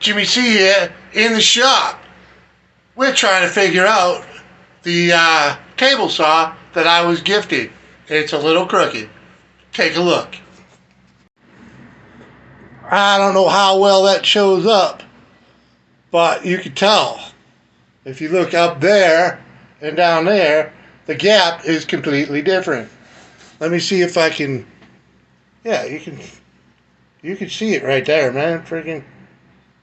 Jimmy C here in the shop. We're trying to figure out the table saw that I was gifted. It's a little crooked. Take a look. I don't know how well that shows up, but you can tell. If you look up there and down there, the gap is completely different. Let me see if I can. Yeah, you can see it right there, man. Freaking,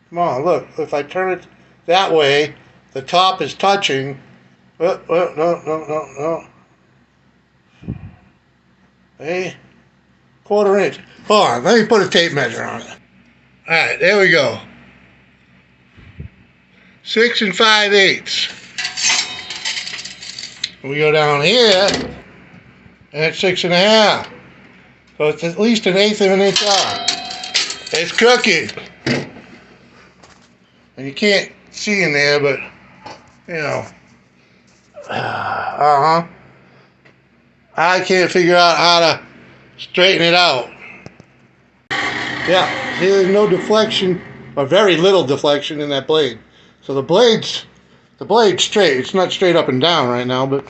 come on, look. If I turn it that way, the top is touching. No. Hey, 1/4 inch. Hold on, let me put a tape measure on it. All right, there we go. 6 5/8. We go down here, and it's 6 1/2. So it's at least 1/8 of an inch off. It's crooked. And you can't see in there, but, you know. I can't figure out how to straighten it out. Yeah, see, there's no deflection, or very little deflection in that blade. So the blade's straight. It's not straight up and down right now, but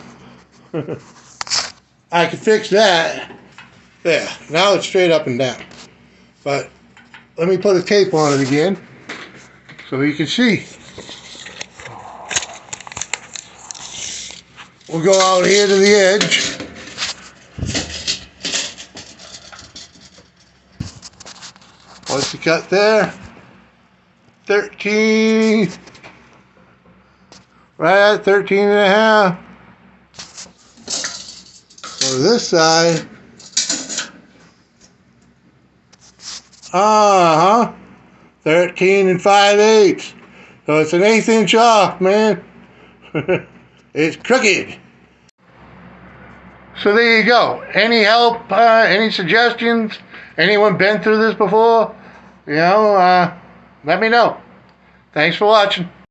I can fix that. There, now it's straight up and down. But let me put a tape on it again so you can see. We'll go out here to the edge. What's the cut there? 13. Right at 13 1/2. So this side. 13 5/8. So it's 1/8 inch off, man. It's crooked. So there you go. Any help? Any suggestions? Anyone been through this before? You know, let me know. Thanks for watching.